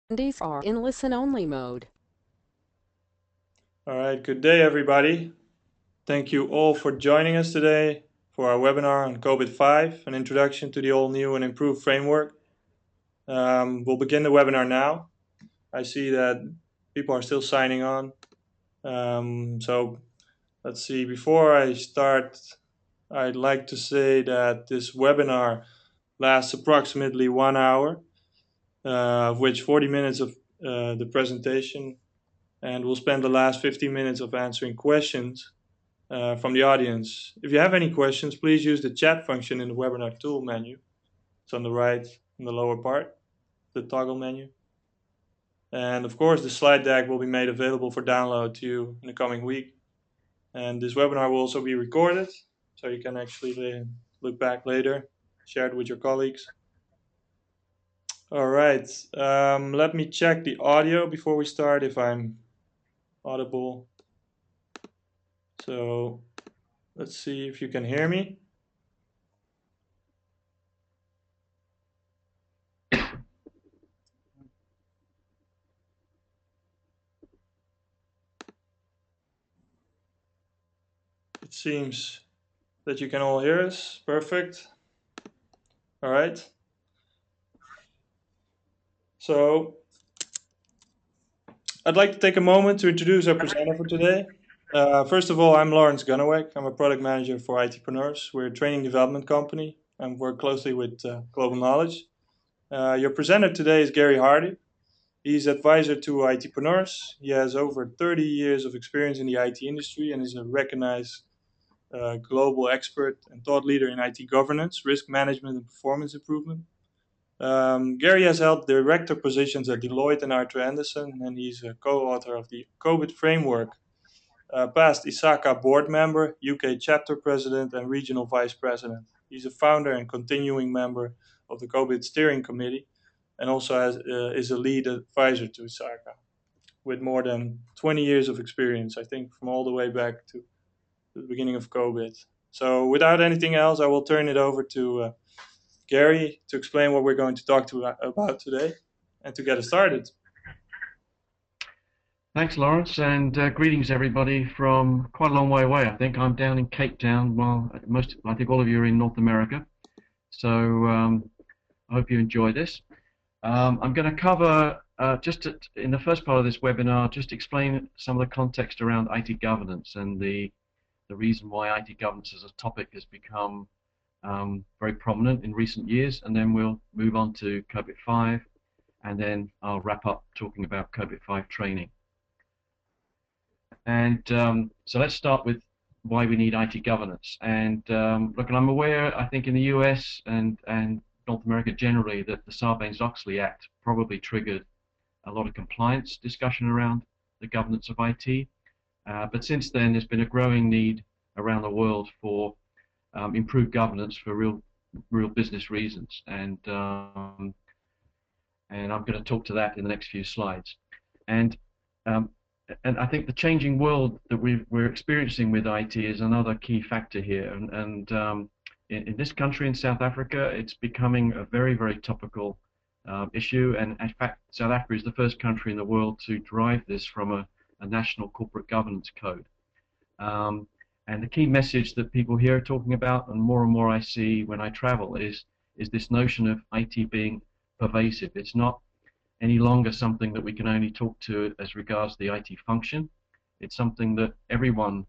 These are in listen-only mode. All right, good day, everybody. Thank you all for joining us today for our webinar on COBIT 5, an introduction to the all new and improved framework. We'll begin the webinar now. I see that people are still signing on. So let's see, before I start, I'd like to say that this webinar lasts approximately 1 hour, of which 40 minutes of the presentation, and we'll spend the last 15 minutes of answering questions from the audience. If you have any questions, please use the chat function in the webinar tool menu. It's on the right in the lower part, the toggle menu. And of course, the slide deck will be made available for download to you in the coming week. And this webinar will also be recorded, so you can actually look back later, share it with your colleagues. All right, let me check the audio before we start if I'm audible. So let's see if you can hear me. It seems that you can all hear us. Perfect. All right. So I'd like to take a moment to introduce our presenter for today. First of all, I'm Lawrence Gunneweg. I'm a product manager for ITpreneurs. We're a training development company and work closely with Global Knowledge. Your presenter today is Gary Hardy. He's advisor to ITpreneurs. He has over 30 years of experience in the IT industry and is a recognized global expert and thought leader in IT governance, risk management, and performance improvement. Gary has held director positions at Deloitte and Arthur Andersen, and he's a co-author of the COBIT framework, past ISACA board member, UK chapter president, and regional vice president. He's a founder and continuing member of the COBIT Steering Committee, and also is a lead advisor to ISACA, with more than 20 years of experience, I think, from all the way back to the beginning of COBIT. So, without anything else, I will turn it over to Gary to explain what we're going to talk about today and to get us started. Thanks, Lawrence, and greetings everybody from quite a long way away. I think I'm down in Cape Town, while I think all of you are in North America. So I hope you enjoy this. I'm going to cover, in the first part of this webinar, just explain some of the context around IT governance and the reason why IT governance as a topic has become very prominent in recent years, and then we'll move on to COBIT 5, and then I'll wrap up talking about COBIT 5 training. And so let's start with why we need IT governance. And look, I'm aware, I think in the US and North America generally, that the Sarbanes-Oxley Act probably triggered a lot of compliance discussion around the governance of IT. But since then, there's been a growing need around the world for improved governance for real business reasons. And I'm going to talk to that in the next few slides. And I think the changing world that we're experiencing with IT is another key factor here. And in this country, in South Africa, it's becoming a very, very topical issue. And in fact, South Africa is the first country in the world to drive this from a national corporate governance code. And the key message that people here are talking about, and more I see when I travel, is this notion of IT being pervasive. It's not any longer something that we can only talk to as regards the IT function. It's something that everyone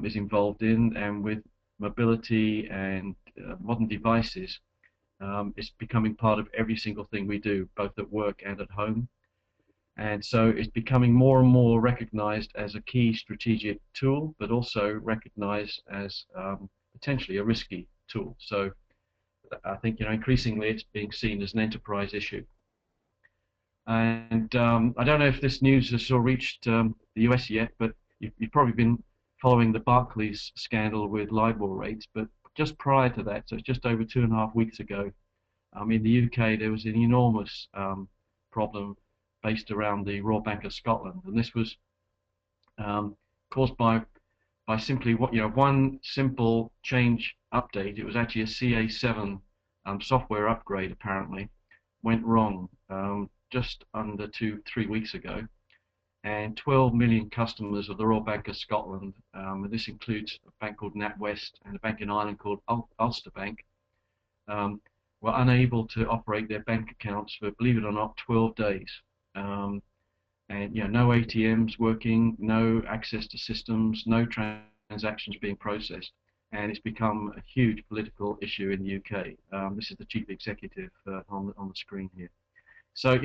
is involved in, and with mobility and modern devices, it's becoming part of every single thing we do, both at work and at home. And so it's becoming more and more recognized as a key strategic tool, but also recognized as potentially a risky tool. So I think, increasingly it's being seen as an enterprise issue. And I don't know if this news has sort of reached the US yet, but you've probably been following the Barclays scandal with LIBOR rates. But just prior to that, so it's just over 2.5 weeks ago, in the UK there was an enormous problem based around the Royal Bank of Scotland, and this was caused by simply one simple change update. It was actually a CA7 software upgrade apparently went wrong. just under 3 weeks ago, and 12 million customers of the Royal Bank of Scotland, and this includes a bank called NatWest and a bank in Ireland called Ulster Bank, were unable to operate their bank accounts for, believe it or not, 12 days. And no ATMs working, no access to systems, no transactions being processed, and it's become a huge political issue in the UK. This is the chief executive on the screen here. So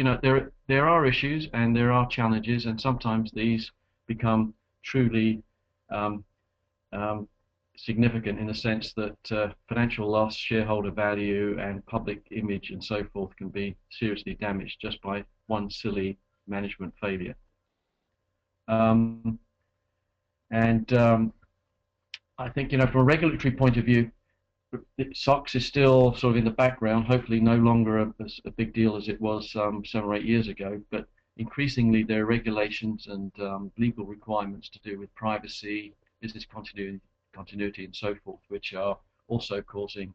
there are issues and there are challenges, and sometimes these become truly significant in the sense that financial loss, shareholder value, and public image and so forth can be seriously damaged just by one silly management failure. I think from a regulatory point of view, SOX is still sort of in the background, hopefully no longer a big deal as it was 7 or 8 years ago, but increasingly there are regulations and legal requirements to do with privacy, business continuity and so forth, which are also causing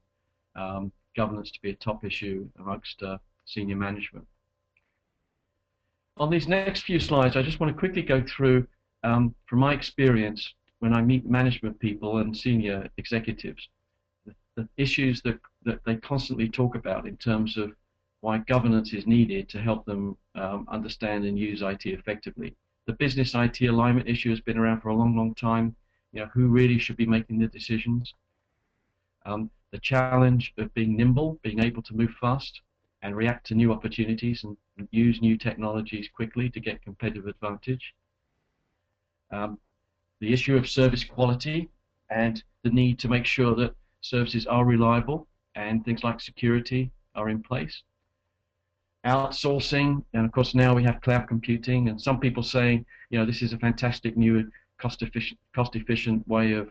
governance to be a top issue amongst senior management. On these next few slides, I just want to quickly go through, from my experience, when I meet management people and senior executives, the issues that they constantly talk about in terms of why governance is needed to help them understand and use IT effectively. The business IT alignment issue has been around for a long, long time. Who really should be making the decisions? The challenge of being nimble, being able to move fast and react to new opportunities and use new technologies quickly to get competitive advantage. The issue of service quality and the need to make sure that services are reliable and things like security are in place. Outsourcing, and of course now we have cloud computing, and some people saying, this is a fantastic new cost-efficient way of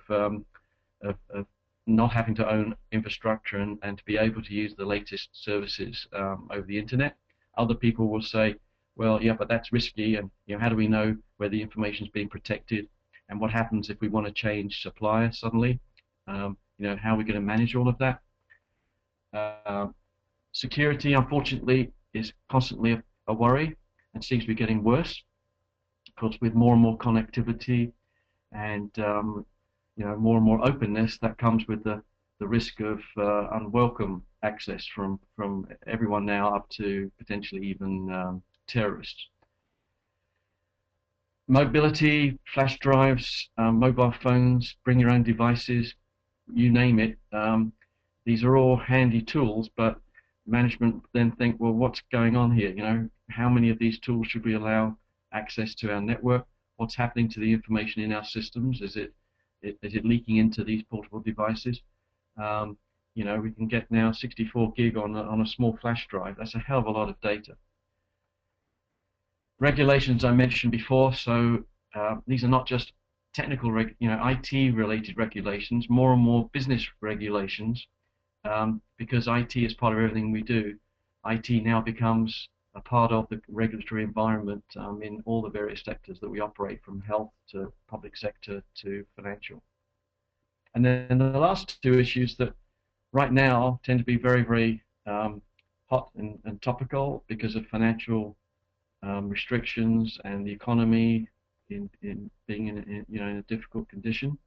not having to own infrastructure and to be able to use the latest services over the internet. Other people will say, well, yeah, but that's risky, and how do we know where the information is being protected, and what happens if we want to change supplier suddenly? How are we going to manage all of that? Security, unfortunately, is constantly a worry and seems to be getting worse. Of course, with more and more connectivity and more and more openness, that comes with the risk of unwelcome access from everyone now up to potentially even terrorists. Mobility, flash drives, mobile phones, bring your own devices, you name it. These are all handy tools, but management then think, well, what's going on here? How many of these tools should we allow access to our network? What's happening to the information in our systems? Is it leaking into these portable devices? We can get now 64 gig on a small flash drive. That's a hell of a lot of data. Regulations I mentioned before, so these are not just technical, IT-related regulations, more and more business regulations, because IT is part of everything we do. IT now becomes a part of the regulatory environment in all the various sectors that we operate, from health to public sector to financial. And then the last two issues that right now tend to be very, very hot and topical because of financial restrictions and the economy in being in a difficult condition,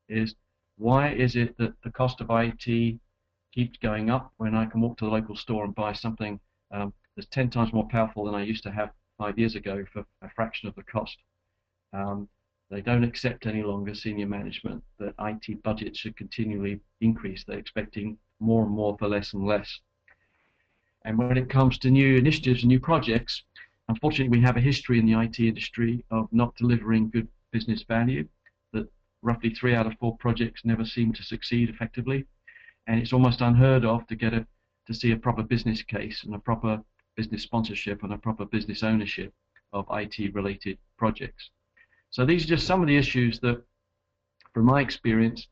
is why is it that the cost of IT keeps going up when I can walk to the local store and buy something that's 10 times more powerful than I used to have 5 years ago for a fraction of the cost? They don't accept any longer, senior management, that IT budgets should continually increase. They're expecting more and more for less and less. And when it comes to new initiatives and new projects, unfortunately we have a history in the IT industry of not delivering good business value, that roughly 3 out of 4 projects never seem to succeed effectively, and it's almost unheard of to see a proper business case and a proper business sponsorship and a proper business ownership of IT-related projects. So these are just some of the issues that, from my experience,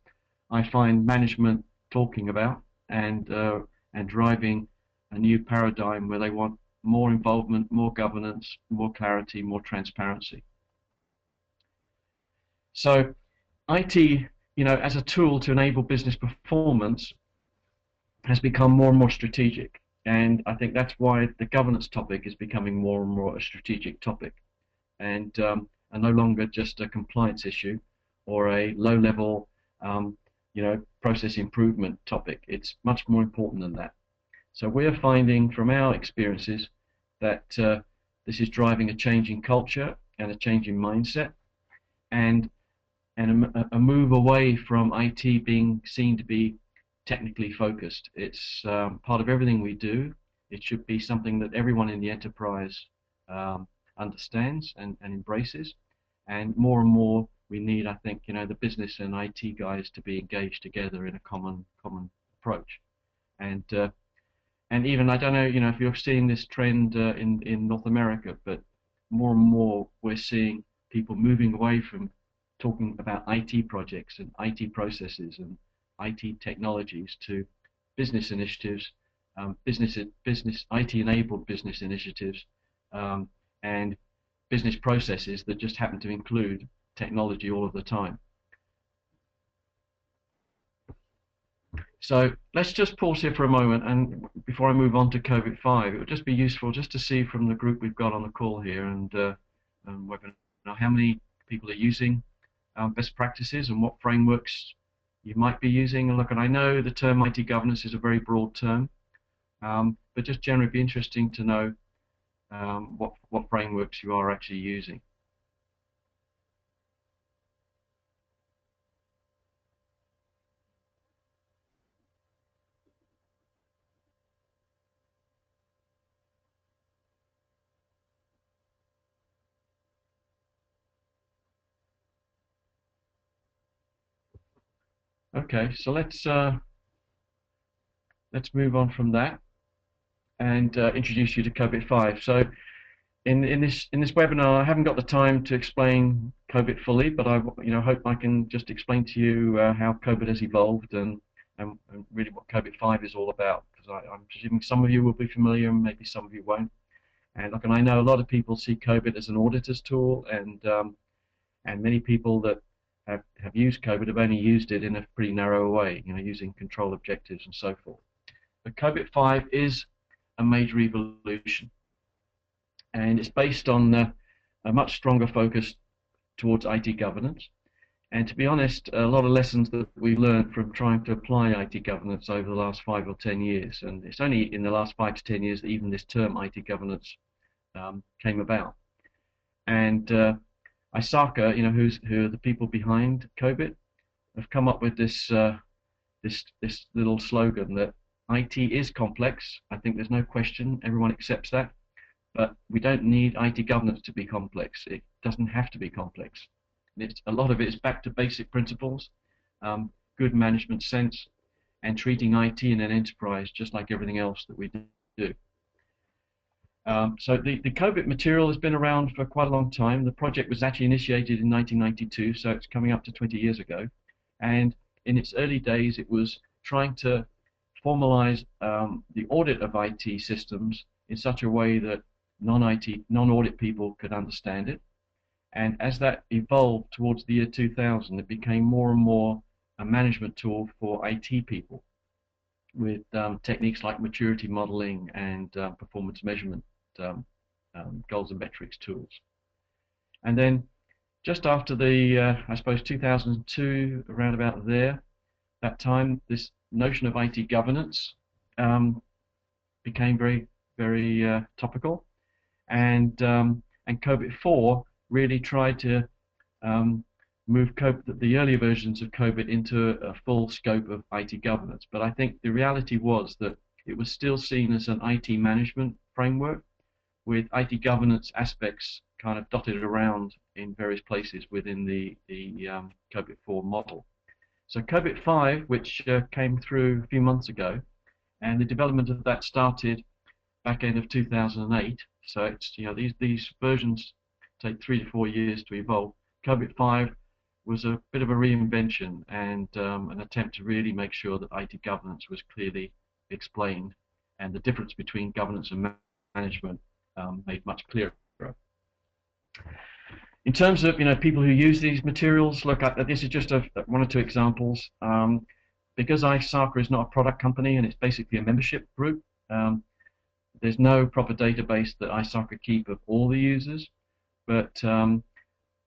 I find management talking about and driving a new paradigm where they want more involvement, more governance, more clarity, more transparency. So IT, as a tool to enable business performance, has become more and more strategic. And I think that's why the governance topic is becoming more and more a strategic topic, and no longer just a compliance issue or a low-level, process improvement topic. It's much more important than that. So we're finding from our experiences that this is driving a change in culture and a change in mindset, and a move away from IT being seen to be technically focused. It's part of everything we do. It should be something that everyone in the enterprise understands and embraces. And more we need, I think, the business and IT guys to be engaged together in a common approach. And even, I don't know, if you're seeing this trend in North America, but more and more we're seeing people moving away from talking about IT projects and IT processes and IT technologies to business initiatives, business IT-enabled business initiatives, and business processes that just happen to include technology all of the time. So let's just pause here for a moment, and before I move on to COVID-5, it would just be useful just to see from the group we've got on the call here and how many people are using best practices and what frameworks you might be using. And look, and I know the term IT governance is a very broad term, but just generally be interesting to know what frameworks you are actually using. Okay, so let's move on from that and introduce you to COBIT-5. So in this webinar, I haven't got the time to explain COBIT fully, but I hope I can just explain to you how COBIT has evolved and really what COBIT-5 is all about. Because I'm presuming some of you will be familiar and maybe some of you won't. And look, and I know a lot of people see COBIT as an auditor's tool, and many people that have used COBIT have only used it in a pretty narrow way, using control objectives and so forth. But COBIT-5 is a major evolution, and it's based on a much stronger focus towards IT governance. And to be honest, a lot of lessons that we learned from trying to apply IT governance over the last 5 or 10 years, and it's only in the last 5 to 10 years that even this term IT governance came about. And ISACA, who are the people behind COBIT, have come up with this little slogan that IT is complex. I think there's no question, everyone accepts that, but we don't need IT governance to be complex. It doesn't have to be complex. A lot of it is back to basic principles, good management sense, and treating IT in an enterprise just like everything else that we do. So the COBIT material has been around for quite a long time. The project was actually initiated in 1992, so it's coming up to 20 years ago. And in its early days, it was trying to formalize the audit of IT systems in such a way that non-audit people could understand it. And as that evolved towards the year 2000, it became more and more a management tool for IT people with techniques like maturity modeling and performance measurement goals and metrics tools. And then just after the, I suppose, 2002, around about there, that time, this notion of IT governance became very, very topical, and COBIT-4 really tried to move the earlier versions of COBIT into a full scope of IT governance. But I think the reality was that it was still seen as an IT management framework with IT governance aspects kind of dotted around in various places within the COBIT-4 model. So COBIT-5, which came through a few months ago, and the development of that started back end of 2008. So it's, these versions take 3 to 4 years to evolve. COBIT-5 was a bit of a reinvention and an attempt to really make sure that IT governance was clearly explained, and the difference between governance and management made much clearer. In terms of people who use these materials, look, this is just one or two examples. Because ISACA is not a product company and it's basically a membership group, there's no proper database that ISACA keep of all the users, but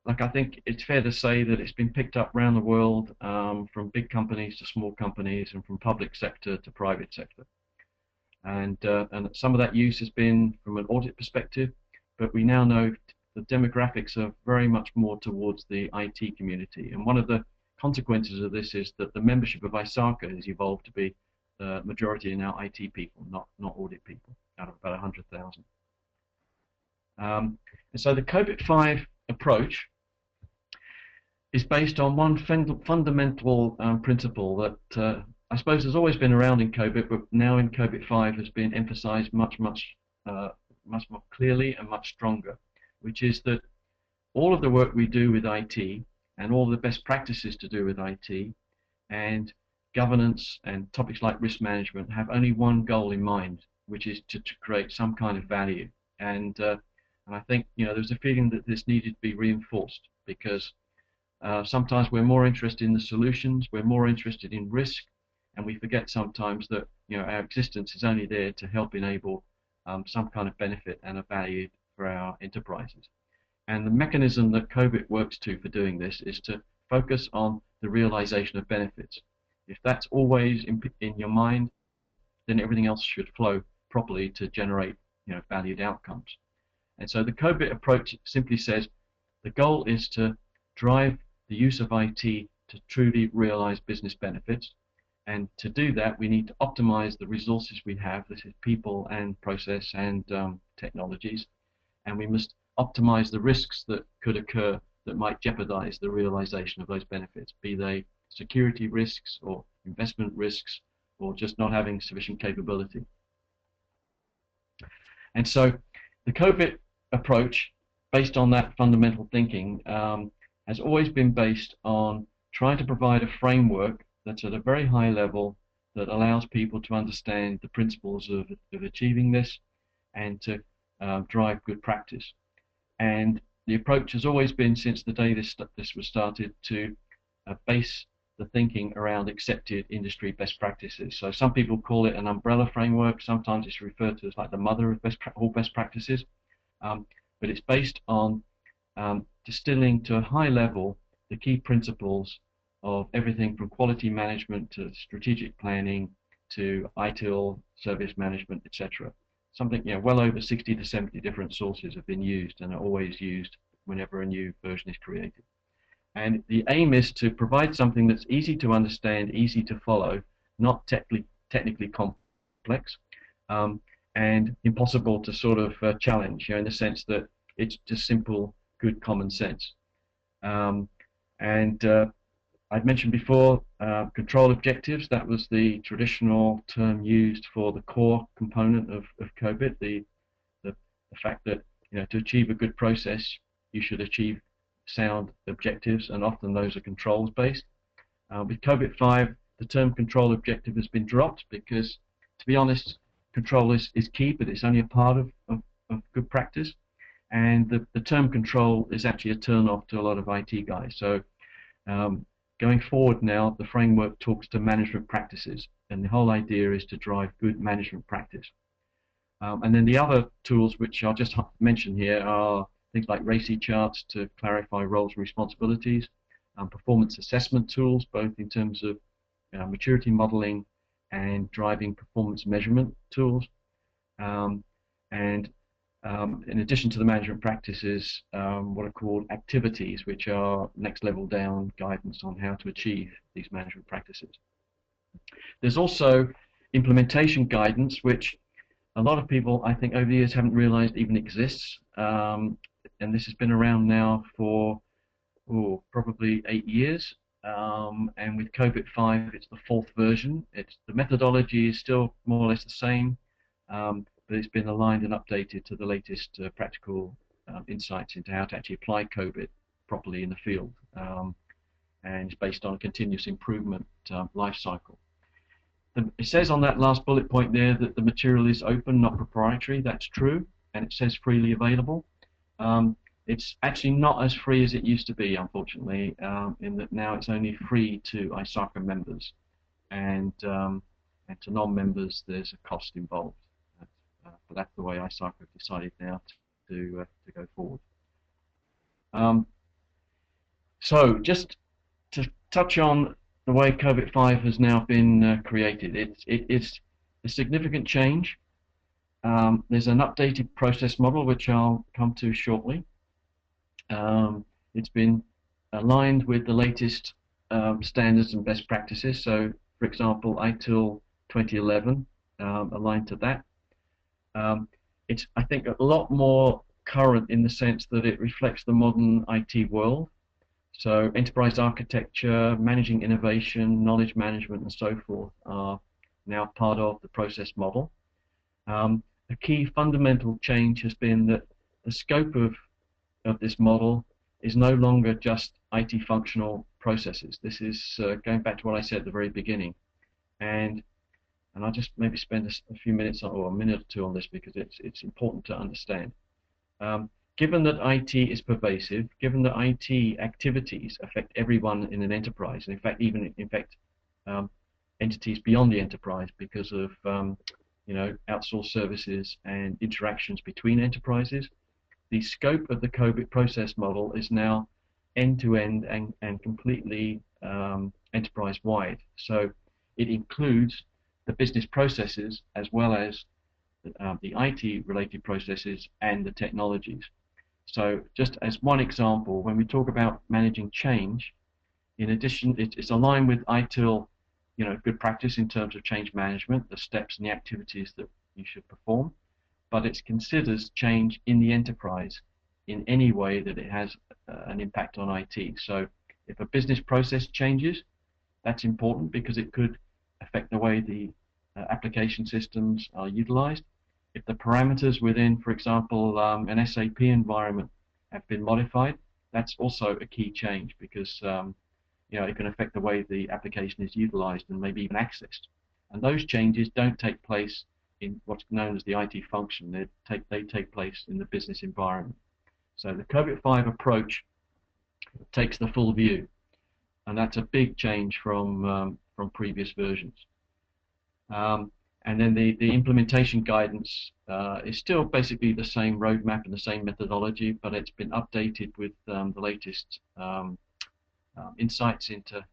like I think it's fair to say that it's been picked up around the world, from big companies to small companies, and from public sector to private sector. And some of that use has been from an audit perspective, but we now know the demographics are very much more towards the IT community. And one of the consequences of this is that the membership of ISACA has evolved to be the majority are now IT people, not audit people, out of about 100,000. And so the COBIT 5 approach is based on one fundamental principle that I suppose has always been around in COBIT, but now in COBIT 5 has been emphasized much more clearly and much stronger, which is that all of the work we do with IT and all the best practices to do with IT and governance and topics like risk management have only one goal in mind, which is to create some kind of value. And I think there's a feeling that this needed to be reinforced, because sometimes we're more interested in the solutions, we're more interested in risk, and we forget sometimes that our existence is only there to help enable some kind of benefit and a value for our enterprises. And the mechanism that COBIT works to for doing this is to focus on the realization of benefits. If that's always in your mind, then everything else should flow properly to generate valued outcomes. And so the COBIT approach simply says the goal is to drive the use of IT to truly realize business benefits. And to do that, we need to optimize the resources we have, this is people and process and technologies, and we must optimize the risks that could occur that might jeopardize the realization of those benefits, be they security risks or investment risks or just not having sufficient capability. And so the COBIT approach, based on that fundamental thinking, has always been based on trying to provide a framework that's at a very high level that allows people to understand the principles of achieving this and to drive good practice. And the approach has always been, since the day this was started, to base the thinking around accepted industry best practices. So some people call it an umbrella framework, sometimes it's referred to as like the mother of all best practices, but it's based on distilling to a high level the key principles of everything from quality management to strategic planning to ITIL, service management, etc. Something, well over 60 to 70 different sources have been used and are always used whenever a new version is created. And the aim is to provide something that's easy to understand, easy to follow, not technically complex, and impossible to sort of challenge, in the sense that it's just simple, good common sense. I'd mentioned before control objectives. That was the traditional term used for the core component of COBIT, the fact that to achieve a good process you should achieve sound objectives, and often those are controls based. With COBIT 5 the term control objective has been dropped because, to be honest, control is key, but it's only a part of good practice, and the term control is actually a turn off to a lot of IT guys. So going forward now, the framework talks to management practices, and the whole idea is to drive good management practice. And then the other tools which I'll just mention here are things like RACI charts to clarify roles and responsibilities, performance assessment tools, both in terms of maturity modeling and driving performance measurement tools, in addition to the management practices, what are called activities, which are next level down guidance on how to achieve these management practices. There's also implementation guidance, which a lot of people, I think, over the years haven't realized even exists, and this has been around now for probably 8 years, and with COBIT 5 it's the 4th version. The methodology is still more or less the same, but it's been aligned and updated to the latest practical insights into how to actually apply COBIT properly in the field, and it's based on a continuous improvement life cycle. It says on that last bullet point there that the material is open, not proprietary. That's true, and it says freely available. It's actually not as free as it used to be, unfortunately, in that now it's only free to ISACA members, and to non-members there's a cost involved. but that's the way ISACA have decided now to go forward. So just to touch on the way COBIT 5 has now been created, it's a significant change. There's an updated process model which I'll come to shortly. It's been aligned with the latest standards and best practices. So, for example, ITIL 2011 aligned to that. It's, I think, a lot more current in the sense that it reflects the modern IT world. So enterprise architecture, managing innovation, knowledge management, and so forth are now part of the process model. A key fundamental change has been that the scope of this model is no longer just IT functional processes. This is going back to what I said at the very beginning. And I'll just maybe spend a few minutes or a minute or two on this because it's important to understand. Given that IT is pervasive, given that IT activities affect everyone in an enterprise, and in fact even affect entities beyond the enterprise because of outsourced services and interactions between enterprises, the scope of the COBIT process model is now end-to-end and completely enterprise-wide. So it includes the business processes as well as the IT-related processes and the technologies. So just as one example, when we talk about managing change, in addition, it's aligned with ITIL, good practice in terms of change management, the steps and the activities that you should perform, but it considers change in the enterprise in any way that it has an impact on IT. So if a business process changes, that's important because it could affect the way the application systems are utilized. If the parameters within, for example, an SAP environment have been modified, that's also a key change because it can affect the way the application is utilized and maybe even accessed. And those changes don't take place in what's known as the IT function. They take place in the business environment. So the COBIT 5 approach takes the full view, and that's a big change from previous versions. And then the implementation guidance is still basically the same roadmap and the same methodology, but it's been updated with the latest insights into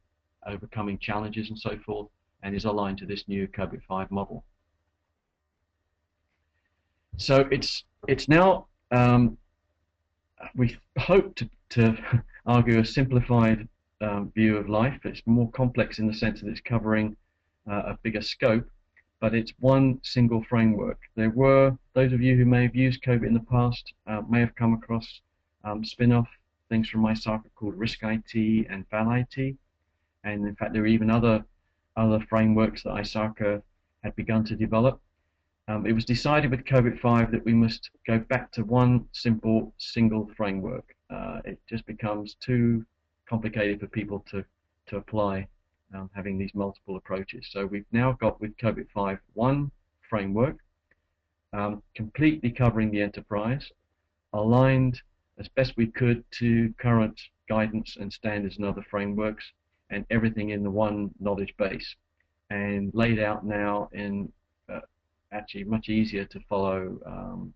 overcoming challenges and so forth, and is aligned to this new COBIT 5 model. So it's now, we hope to argue a simplified view of life. It's more complex in the sense that it's covering a bigger scope, but it's one single framework. There were, those of you who may have used COBIT in the past may have come across spin-off things from ISACA called Risk IT and Val IT, and in fact there are even other frameworks that ISACA had begun to develop. It was decided with COBIT 5 that we must go back to one simple single framework. It just becomes too complicated for people to apply, having these multiple approaches. So we've now got with COBIT 5 one framework, completely covering the enterprise, aligned as best we could to current guidance and standards and other frameworks, and everything in the one knowledge base, and laid out now in actually much easier to follow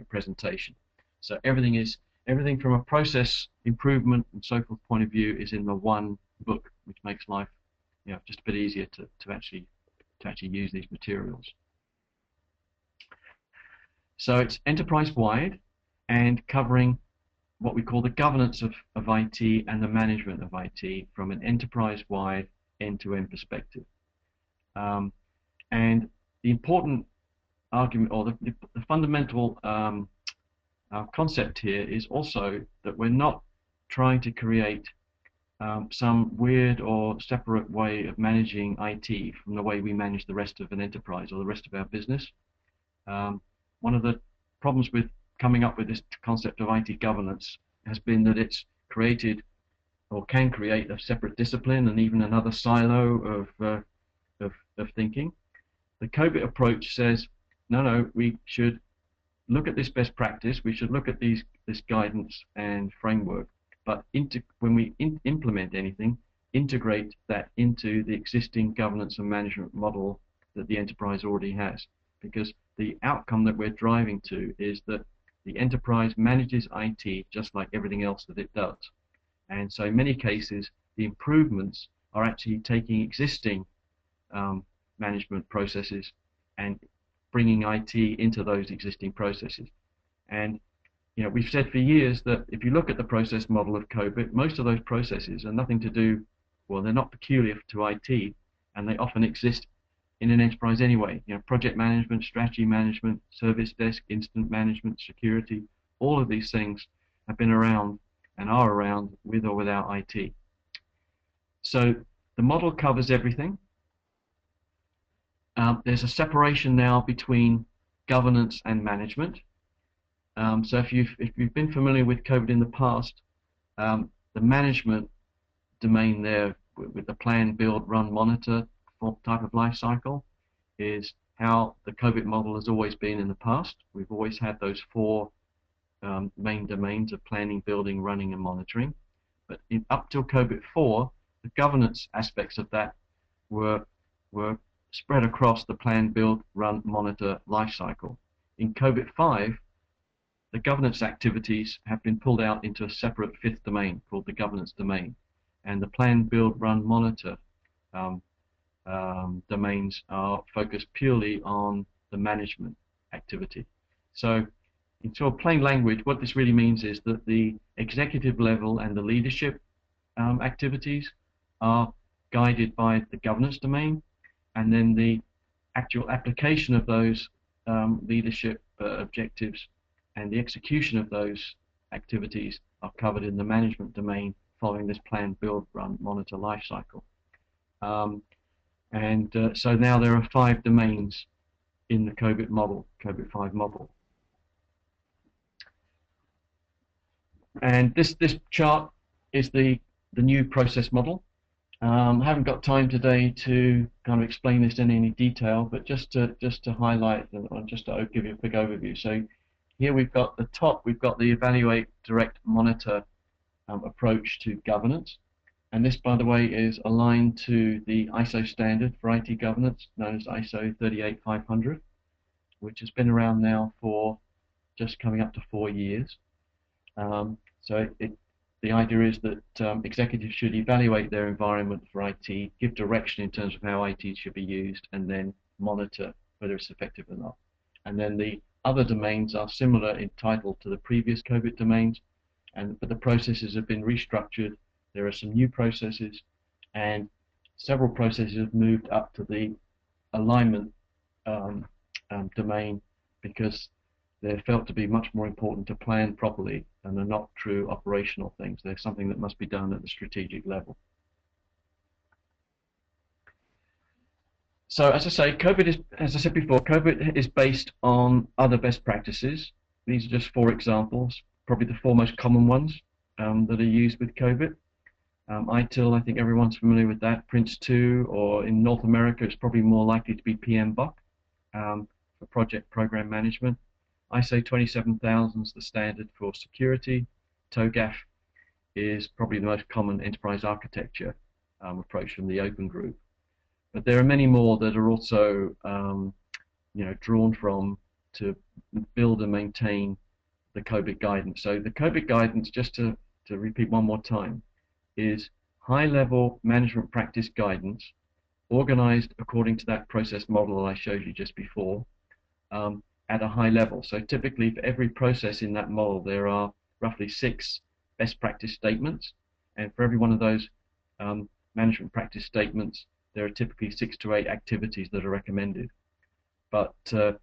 presentation. So everything from a process improvement and so forth point of view is in the one book, which makes life just a bit easier to actually use these materials. So it's enterprise-wide and covering what we call the governance of IT and the management of IT from an enterprise-wide end-to-end perspective. And the important argument, or the fundamental concept here is also that we're not trying to create some weird or separate way of managing IT from the way we manage the rest of an enterprise or the rest of our business. One of the problems with coming up with this concept of IT governance has been that it's created or can create a separate discipline and even another silo of thinking. The COBIT approach says, no, we should look at this best practice, we should look at this guidance and framework, but when we implement anything, integrate that into the existing governance and management model that the enterprise already has. Because the outcome that we're driving to is that the enterprise manages IT just like everything else that it does. And so in many cases, the improvements are actually taking existing management processes and bringing IT into those existing processes. And we've said for years that if you look at the process model of COBIT, most of those processes are nothing to do, well, they're not peculiar to IT, and they often exist in an enterprise anyway. Project management, strategy management, service desk, incident management, security, all of these things have been around and are around with or without IT. So the model covers everything. There's a separation now between governance and management. So if you've been familiar with COBIT in the past, the management domain there with the plan, build, run, monitor type of life cycle is how the COBIT model has always been in the past. We've always had those four main domains of planning, building, running, and monitoring. But up till COBIT 4, the governance aspects of that were spread across the plan, build, run, monitor life cycle. In COBIT 5, the governance activities have been pulled out into a separate fifth domain called the governance domain. And the plan, build, run, monitor domains are focused purely on the management activity. So in sort of plain language, what this really means is that the executive level and the leadership activities are guided by the governance domain, and then the actual application of those leadership objectives and the execution of those activities are covered in the management domain following this plan, build, run, monitor life cycle. So now there are 5 domains in the COBIT model, COBIT 5 model. And this chart is the new process model. I haven't got time today to kind of explain this in any detail, but just to highlight and just to give you a quick overview. So here we've got the top, we've got the evaluate, direct, monitor approach to governance. And this, by the way, is aligned to the ISO standard for IT governance, known as ISO 38500, which has been around now for just coming up to 4 years. The idea is that executives should evaluate their environment for IT, give direction in terms of how IT should be used, and then monitor whether it's effective or not. And then the other domains are similar in title to the previous COBIT domains, but the processes have been restructured. There are some new processes, and several processes have moved up to the alignment domain because they're felt to be much more important to plan properly, and they're not true operational things. They're something that must be done at the strategic level. So as I say, COBIT is, as I said before, COBIT is based on other best practices. These are just 4 examples, probably the 4 most common ones that are used with COBIT. ITIL, I think everyone's familiar with that. Prince2, or in North America, it's probably more likely to be PMBOK for project program management. ISO 27000 is the standard for security. TOGAF is probably the most common enterprise architecture approach from the Open Group. But there are many more that are also drawn from to build and maintain the COBIT guidance. So the COBIT guidance, just to repeat one more time, is high-level management practice guidance organized according to that process model that I showed you just before, at a high level. So typically for every process in that model there are roughly 6 best practice statements, and for every one of those management practice statements there are typically 6 to 8 activities that are recommended. But the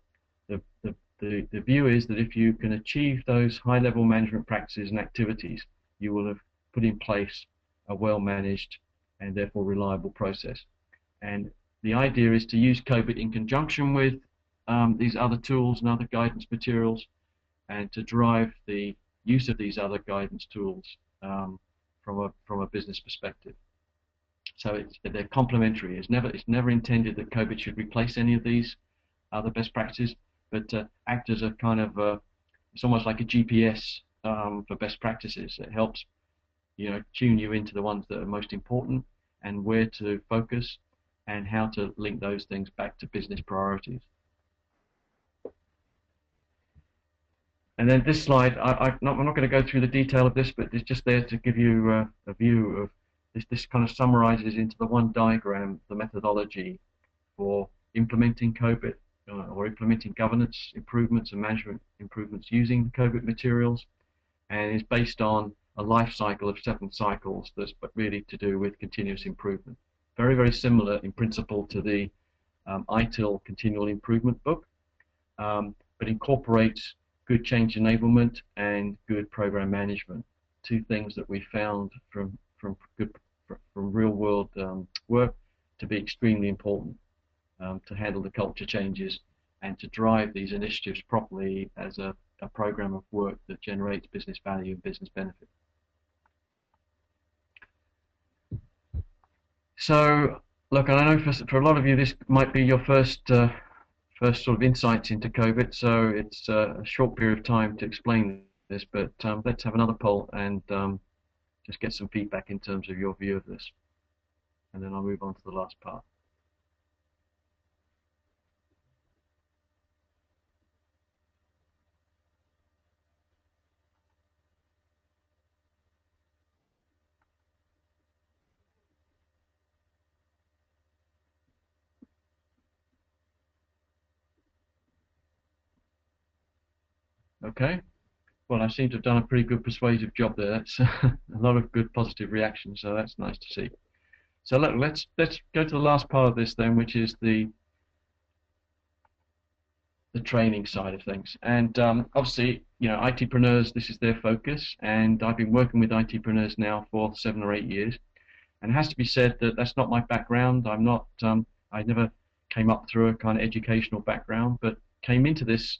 view is that if you can achieve those high level management practices and activities, you will have put in place a well managed and therefore reliable process. And the idea is to use COBIT in conjunction with these other tools and other guidance materials, and to drive the use of these other guidance tools from a business perspective. So they're complementary. It's never intended that COBIT should replace any of these other best practices, but act as a kind of it's almost like a GPS for best practices. It helps tune you into the ones that are most important and where to focus and how to link those things back to business priorities. And then this slide, I'm not going to go through the detail of this, but it's just there to give you a view of this. This kind of summarizes into the one diagram the methodology for implementing COBIT or implementing governance improvements and management improvements using the COBIT materials, and is based on a life cycle of 7 cycles that's really to do with continuous improvement. Very, very similar in principle to the ITIL continual improvement book, but incorporates good change enablement and good program management, 2 things that we found from real world work to be extremely important to handle the culture changes and to drive these initiatives properly as a program of work that generates business value and business benefit. So, look, and I know for a lot of you this might be your first sort of insights into COBIT, so it's a short period of time to explain this, but let's have another poll and just get some feedback in terms of your view of this, and then I'll move on to the last part. Okay, well, I seem to have done a pretty good persuasive job there. That's a lot of good positive reactions, so that's nice to see. So let's go to the last part of this then, which is the training side of things. And obviously, you know, ITpreneurs, this is their focus, and I've been working with ITpreneurs now for 7 or 8 years. And it has to be said that that's not my background. I'm not, I never came up through a kind of educational background, but came into this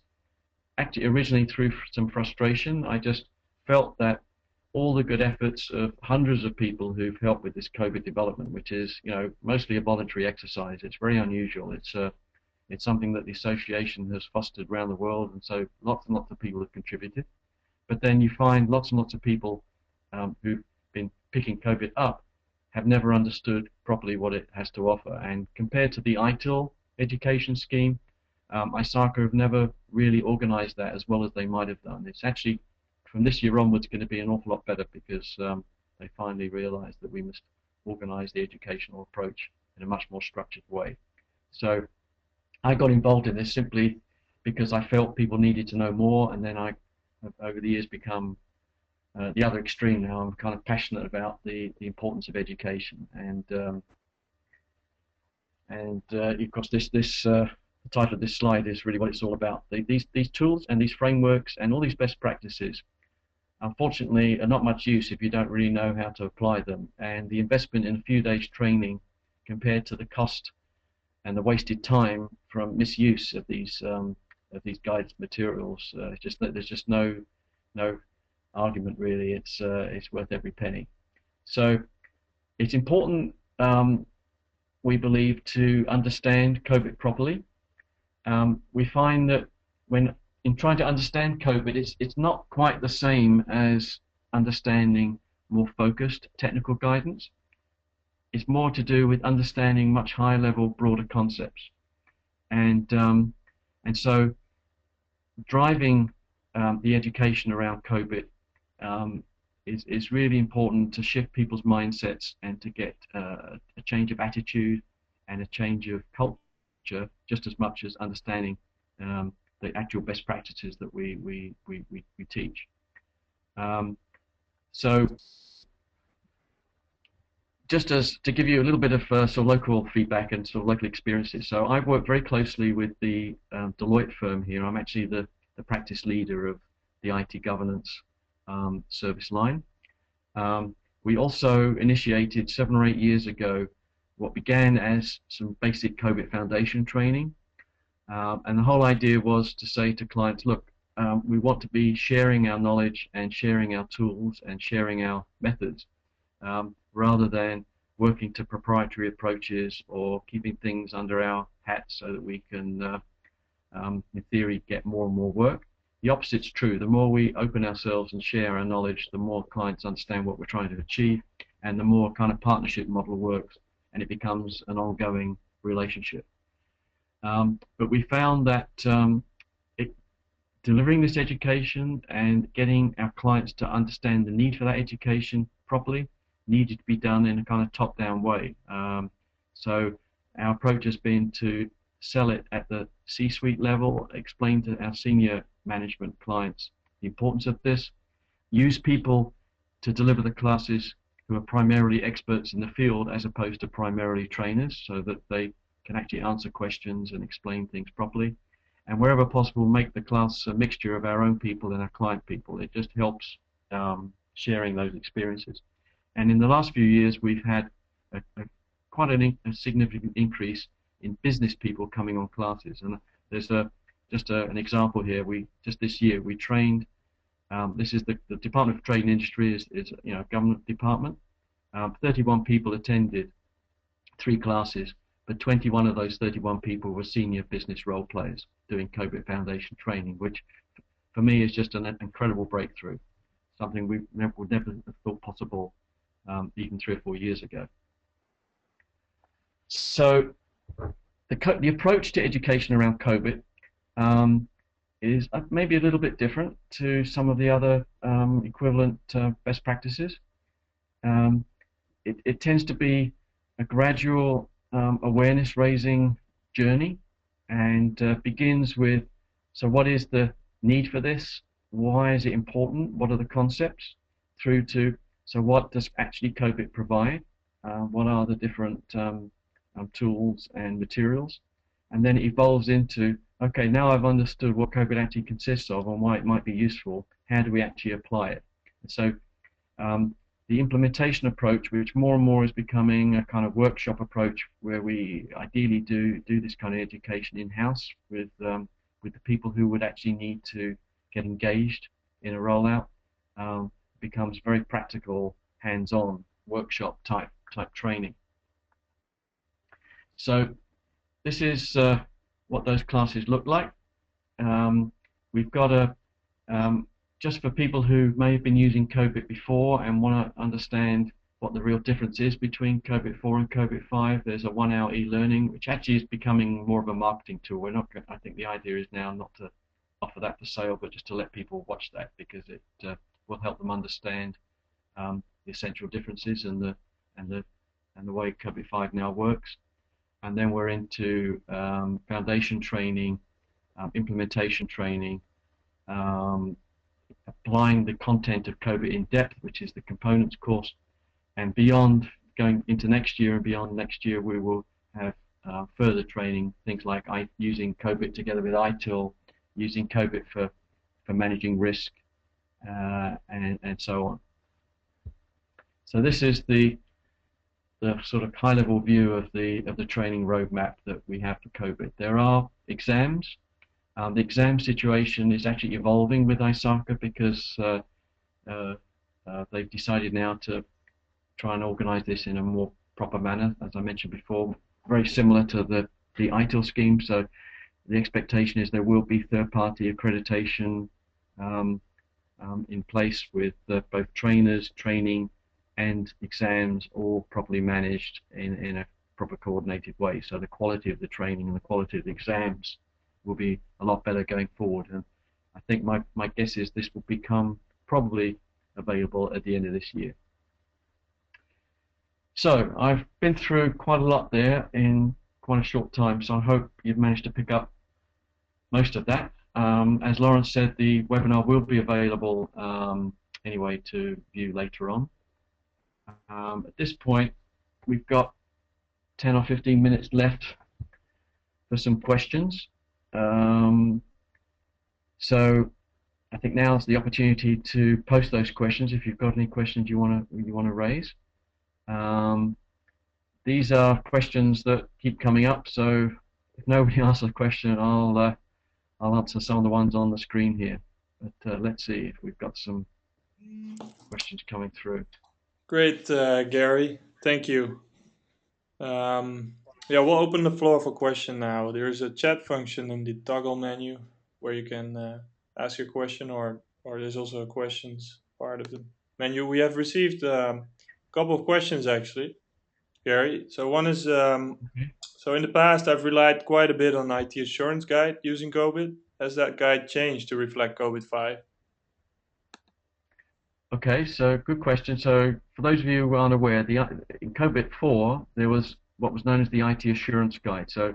actually originally through some frustration. I just felt that all the good efforts of hundreds of people who've helped with this COBIT development, which is, you know, mostly a voluntary exercise. It's very unusual. It's something that the association has fostered around the world, and so lots and lots of people have contributed. But then you find lots and lots of people who've been picking COBIT up have never understood properly what it has to offer. And compared to the ITIL education scheme, ISACA have never really organized that as well as they might have done. It's actually, from this year onwards, going to be an awful lot better because they finally realized that we must organize the educational approach in a much more structured way. So I got involved in this simply because I felt people needed to know more, and then I have over the years become the other extreme now. I'm kind of passionate about the importance of education, and of course the title of this slide is really what it's all about. These tools and these frameworks and all these best practices, unfortunately, are not much use if you don't really know how to apply them. And the investment in a few days training compared to the cost and the wasted time from misuse of these guidance materials, there's just no argument really. It's worth every penny. So it's important, we believe, to understand COBIT properly. We find that when in trying to understand COBIT, it's not quite the same as understanding more focused technical guidance. It's more to do with understanding much higher level, broader concepts, and so driving the education around COBIT is really important to shift people's mindsets and to get a change of attitude and a change of culture, just as much as understanding the actual best practices that we teach. So just as to give you a little bit of sort of local feedback and sort of local experiences. So I've worked very closely with the Deloitte firm here. I'm actually the practice leader of the IT governance service line. We also initiated 7 or 8 years ago what began as some basic COBIT foundation training. And the whole idea was to say to clients, look, we want to be sharing our knowledge and sharing our tools and sharing our methods, rather than working to proprietary approaches or keeping things under our hats so that we can, in theory, get more and more work. The opposite's true. The more we open ourselves and share our knowledge, the more clients understand what we're trying to achieve, and the more kind of partnership model works, and it becomes an ongoing relationship. But we found that delivering this education and getting our clients to understand the need for that education properly needed to be done in a kind of top-down way. So our approach has been to sell it at the C-suite level, explain to our senior management clients the importance of this, use people to deliver the classes who are primarily experts in the field as opposed to primarily trainers, so that they can actually answer questions and explain things properly. And wherever possible, make the class a mixture of our own people and our client people. It just helps sharing those experiences. And in the last few years, we've had quite a significant increase in business people coming on classes. And there's an example here. Just this year we trained. This is the Department of Trade and Industry is a government department. 31 people attended 3 classes, but 21 of those 31 people were senior business role players doing COBIT Foundation training, which for me is just an incredible breakthrough, something we would never have thought possible even 3 or 4 years ago. So the approach to education around COBIT is maybe a little bit different to some of the other equivalent best practices. It tends to be a gradual awareness raising journey, and begins with, so what is the need for this? Why is it important? What are the concepts? Through to, so what does actually COBIT provide? What are the different tools and materials? And then it evolves into, okay, now I've understood what COBIT actually consists of and why it might be useful. How do we actually apply it? And so the implementation approach, which more and more is becoming a kind of workshop approach, where we ideally do this kind of education in-house with the people who would actually need to get engaged in a rollout, becomes very practical, hands-on workshop type training. So this is what those classes look like. We've got just for people who may have been using COBIT before and want to understand what the real difference is between COBIT 4 and COBIT 5, there's a 1-hour e-learning, which actually is becoming more of a marketing tool. We're not. I think the idea is now not to offer that for sale, but just to let people watch that, because it will help them understand the essential differences and the way COBIT 5 now works. And then we're into foundation training, implementation training, applying the content of COBIT in depth, which is the components course, and beyond, going into next year and beyond next year, we will have further training, things like using COBIT together with ITIL, using COBIT for managing risk, and so on. So this is the sort of high-level view of the training roadmap that we have for COBIT. There are exams. The exam situation is actually evolving with ISACA, because they've decided now to try and organize this in a more proper manner, as I mentioned before, very similar to the ITIL scheme. So the expectation is there will be third-party accreditation in place with both trainers, training, and exams all properly managed in a proper coordinated way. So the quality of the training and the quality of the exams will be a lot better going forward. And I think my guess is this will become probably available at the end of this year. So I've been through quite a lot there in quite a short time, so I hope you've managed to pick up most of that. As Lawrence said, the webinar will be available anyway to view later on. At this point, we've got 10 or 15 minutes left for some questions. So I think now is the opportunity to post those questions if you've got any questions you want to raise. These are questions that keep coming up, so if nobody asks a question, I'll answer some of the ones on the screen here. But let's see if we've got some questions coming through. Great, Gary. Thank you. Yeah, we'll open the floor for question now. There's a chat function in the toggle menu where you can ask your question, or there's also a questions part of the menu. We have received a couple of questions actually, Gary. So one is, so in the past I've relied quite a bit on IT Assurance Guide using COBIT has that guide changed to reflect COVID-5? Okay, so good question. So for those of you who aren't aware, in COBIT 4, there was what was known as the IT Assurance Guide. So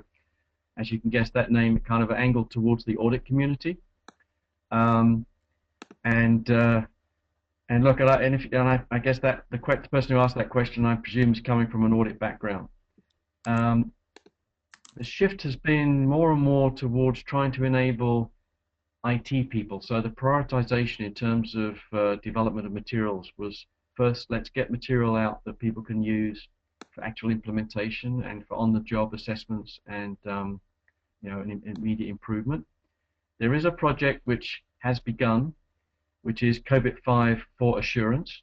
as you can guess, that name kind of angled towards the audit community. Um, and look, I guess that the person who asked that question, I presume, is coming from an audit background. The shift has been more and more towards trying to enable IT people. So the prioritization in terms of development of materials was first, let's get material out that people can use for actual implementation and for on-the-job assessments and an immediate improvement. There is a project which has begun, which is COBIT 5 for assurance.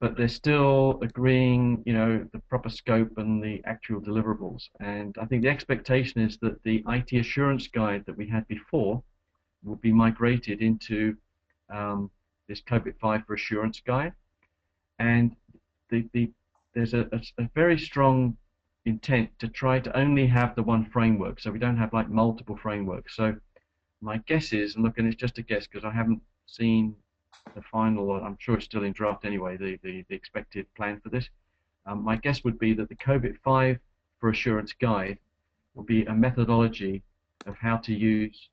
But they're still agreeing, the proper scope and the actual deliverables. And I think the expectation is that the IT assurance guide that we had before will be migrated into this COBIT 5 for assurance guide. And there's a very strong intent to try to only have the one framework, so we don't have like multiple frameworks. So my guess is, and look, and it's just a guess because I haven't seen the final, I'm sure it's still in draft anyway, the expected plan for this. My guess would be that the COBIT 5 for assurance guide will be a methodology of how to use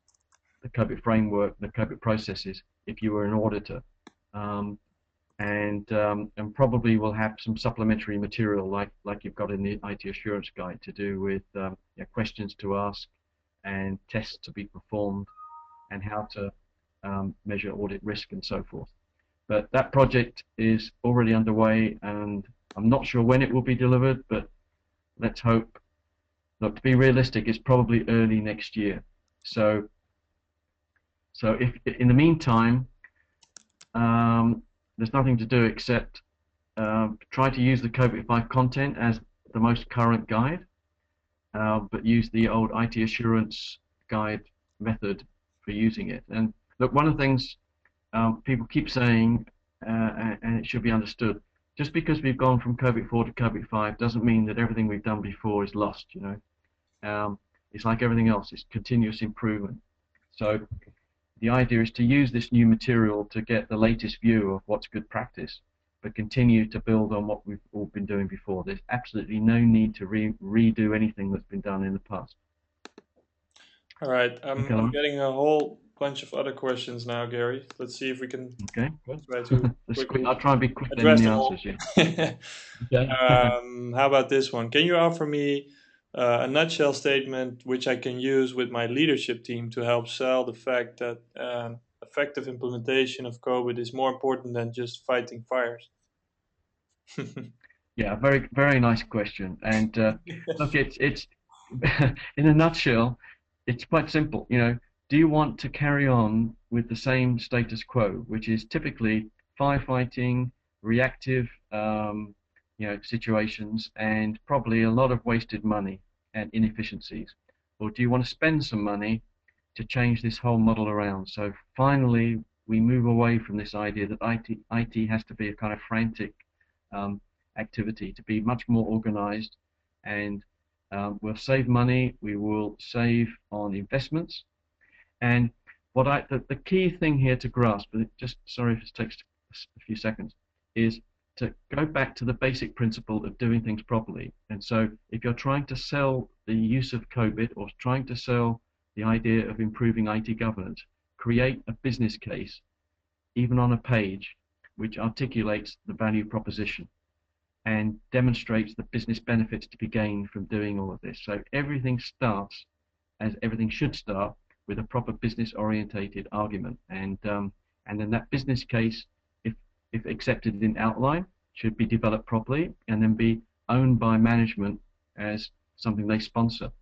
the COBIT framework, the COBIT processes, if you were an auditor. And probably will have some supplementary material like you've got in the IT assurance guide to do with questions to ask and tests to be performed and how to measure audit risk and so forth. But that project is already underway, and I'm not sure when it will be delivered, but let's hope. Look, to be realistic, it's probably early next year. So if in the meantime, there's nothing to do except try to use the COBIT 5 content as the most current guide, but use the old IT assurance guide method for using it. And look, one of the things people keep saying, and it should be understood, just because we've gone from COBIT 4 to COBIT 5 doesn't mean that everything we've done before is lost, It's like everything else, it's continuous improvement. So the idea is to use this new material to get the latest view of what's good practice, but continue to build on what we've all been doing before. There's absolutely no need to redo anything that's been done in the past. All right, I'm getting a whole bunch of other questions now, Gary. Let's see if we can try to I'll try and be quick address in the them all. answers. Okay. How about this one? Can you offer me a nutshell statement which I can use with my leadership team to help sell the fact that effective implementation of COBIT is more important than just fighting fires? Yeah, very, very nice question. And look, it's in a nutshell, it's quite simple. Do you want to carry on with the same status quo, which is typically firefighting, reactive, situations, and probably a lot of wasted money and inefficiencies, or do you want to spend some money to change this whole model around? So finally, we move away from this idea that IT has to be a kind of frantic activity, to be much more organized, and we'll save money, we will save on investments. And the key thing here to grasp, just sorry if it takes a few seconds, is to go back to the basic principle of doing things properly. And so if you're trying to sell the use of COBIT or trying to sell the idea of improving IT governance, create a business case, even on a page, which articulates the value proposition and demonstrates the business benefits to be gained from doing all of this. So everything starts, as everything should start, with a proper business-orientated argument. And then that business case, if accepted in outline, should be developed properly and then be owned by management as something they sponsor.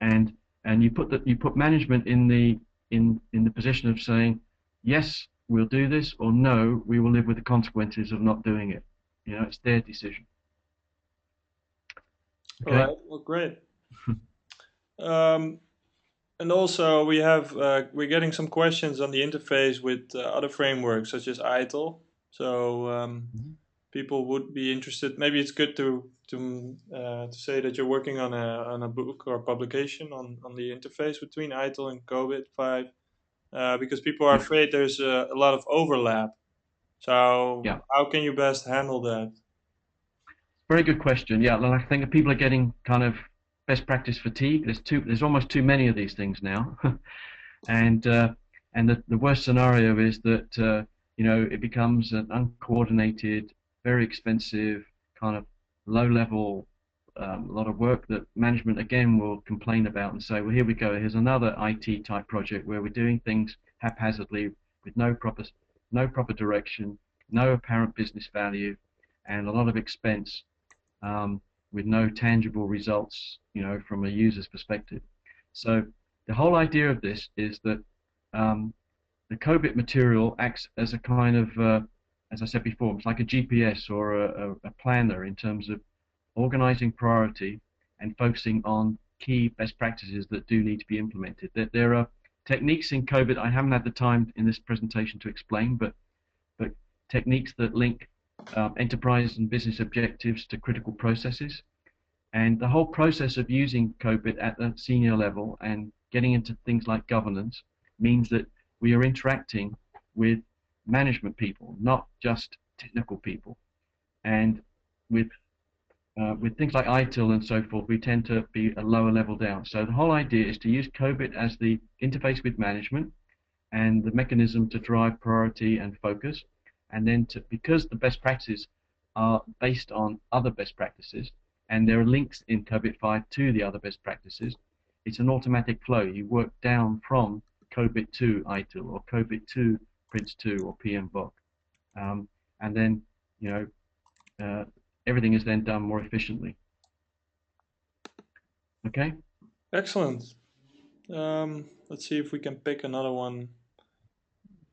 And you put management in the position of saying, yes, we'll do this, or no, we will live with the consequences of not doing it. It's their decision. Okay. All right. Well, great. And also we're getting some questions on the interface with other frameworks such as ITIL. So people would be interested, maybe it's good to say that you're working on a book or publication on the interface between ITIL and COBIT 5, because people are Yeah, afraid there's a lot of overlap. So yeah. how can you best handle that? Very good question. Yeah, and I think that people are getting kind of best practice fatigue. There's almost too many of these things now, and the worst scenario is that it becomes an uncoordinated, very expensive kind of low-level, a lot of work that management again will complain about and say, well, here we go. Here's another IT type project where we're doing things haphazardly with no proper direction, no apparent business value, and a lot of expense, with no tangible results, from a user's perspective. So the whole idea of this is that the COBIT material acts as a kind of, as I said before, it's like a GPS or a planner in terms of organizing priority and focusing on key best practices that do need to be implemented. There are techniques in COBIT I haven't had the time in this presentation to explain, but techniques that link enterprise and business objectives to critical processes. And the whole process of using COBIT at the senior level and getting into things like governance means that we are interacting with management people, not just technical people. And with things like ITIL and so forth, we tend to be a lower level down. So the whole idea is to use COBIT as the interface with management and the mechanism to drive priority and focus. And then because the best practices are based on other best practices, and there are links in COBIT 5 to the other best practices, it's an automatic flow. You work down from COBIT to ITIL or COBIT to Prince2 or PMBOK. And then, everything is then done more efficiently. Okay? Excellent. Let's see if we can pick another one.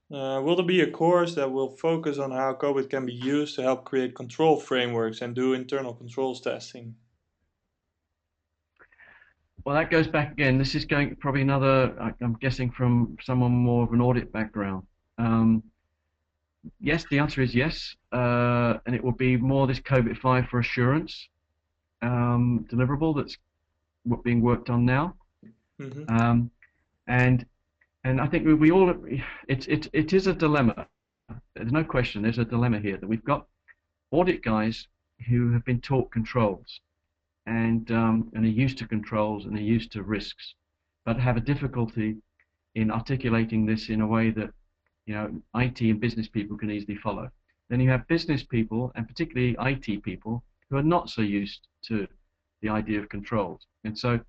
Will there be a course that will focus on how COBIT can be used to help create control frameworks and do internal controls testing? Well, that goes back again. This is going probably I'm guessing from someone more of an audit background. Yes, the answer is yes, and it will be more this COBIT 5 for assurance deliverable that's being worked on now. Mm-hmm. And I think we all, it is a dilemma. There's no question. There's a dilemma here that we've got audit guys who have been taught controls and are used to controls and are used to risks, but have a difficulty in articulating this in a way that IT and business people can easily follow. Then you have business people, and particularly IT people, who are not so used to the idea of controls. And so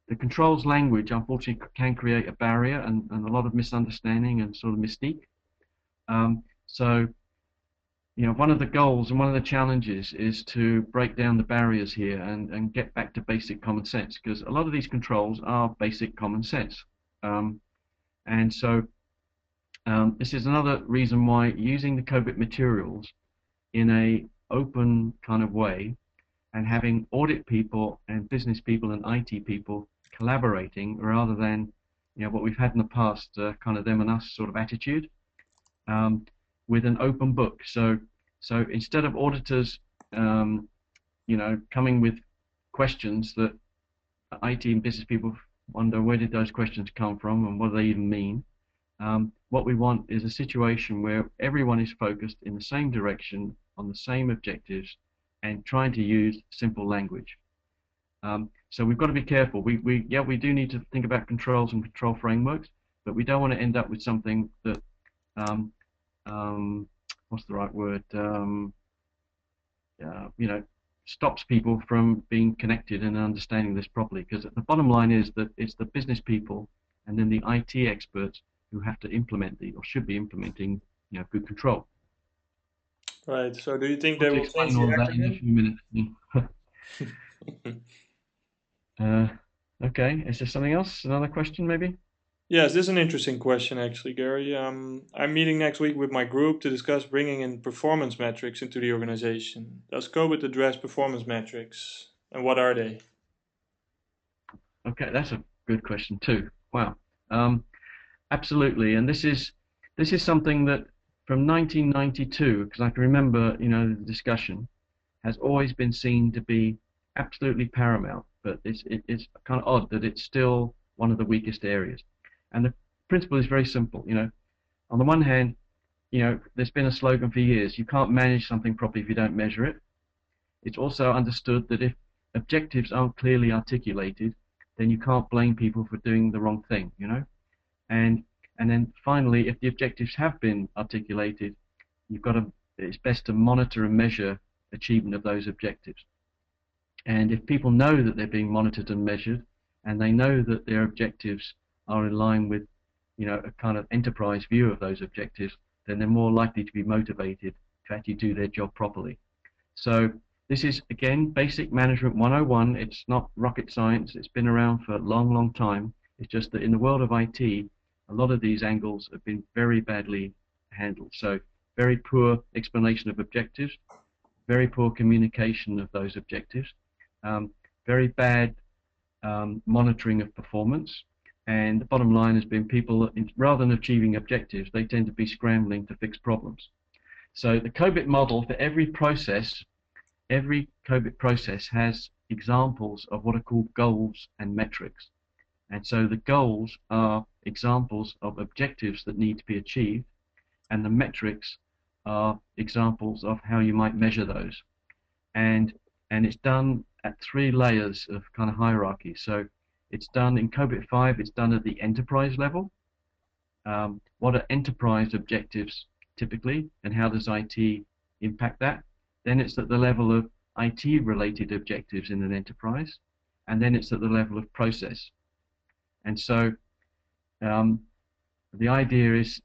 the controls language, unfortunately, can create a barrier and a lot of misunderstanding and sort of mystique. So, one of the goals and one of the challenges is to break down the barriers here and get back to basic common sense, because a lot of these controls are basic common sense. And so this is another reason why using the COBIT materials in a open kind of way and having audit people and business people and IT people collaborating rather than what we've had in the past, kind of them and us sort of attitude, with an open book. So instead of auditors coming with questions that IT and business people wonder where did those questions come from and what do they even mean, what we want is a situation where everyone is focused in the same direction on the same objectives and trying to use simple language. So we've got to be careful. We do need to think about controls and control frameworks, but we don't want to end up with something that what's the right word? Stops people from being connected and understanding this properly. Because the bottom line is that it's the business people and then the IT experts who have to implement or should be implementing, good control. Right. So do you think I'll they will explain change the all of that in a acronym? few minutes. Okay. Is there something else? Another question, maybe? Yes, this is an interesting question, actually, Gary. I'm meeting next week with my group to discuss bringing in performance metrics into the organization. Does COBIT address performance metrics, and what are they? Okay, that's a good question too. Wow. Absolutely. And this is something that from 1992, because I can remember, the discussion has always been seen to be absolutely paramount, but it's kind of odd that it's still one of the weakest areas. And the principle is very simple. On the one hand, there's been a slogan for years: you can't manage something properly if you don't measure it. It's also understood that if objectives aren't clearly articulated, then you can't blame people for doing the wrong thing, And then finally, if the objectives have been articulated, it's best to monitor and measure achievement of those objectives. And if people know that they're being monitored and measured, and they know that their objectives are in line with, a kind of enterprise view of those objectives, then they're more likely to be motivated to actually do their job properly. So this is, again, basic management 101. It's not rocket science. It's been around for a long, long time. It's just that in the world of IT, a lot of these angles have been very badly handled. So very poor explanation of objectives, very poor communication of those objectives, very bad monitoring of performance, and the bottom line has been people, rather than achieving objectives, they tend to be scrambling to fix problems. So the COBIT model, for every COBIT process has examples of what are called goals and metrics. And so the goals are examples of objectives that need to be achieved, and the metrics are examples of how you might measure those. And it's done at 3 layers of kind of hierarchy. So it's done in COBIT 5, it's done at the enterprise level. What are enterprise objectives typically, and how does IT impact that? Then it's at the level of IT-related objectives in an enterprise, and then it's at the level of process. And so the idea is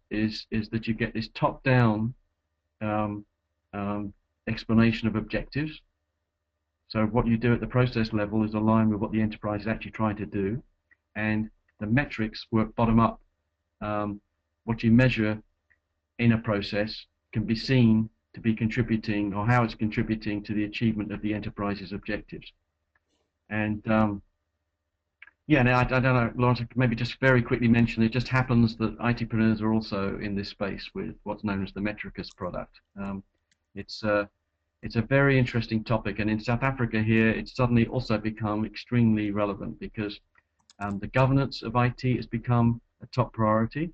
that you get this top-down explanation of objectives. So what you do at the process level is aligned with what the enterprise is actually trying to do, and the metrics work bottom-up. What you measure in a process can be seen to be contributing, or how it's contributing to the achievement of the enterprise's objectives. And yeah, now I don't know, Lawrence, maybe just very quickly mention, it just happens that ITpreneurs are also in this space with what's known as the Metricus product. It's a very interesting topic, and in South Africa here, it's suddenly also become extremely relevant because the governance of IT has become a top priority.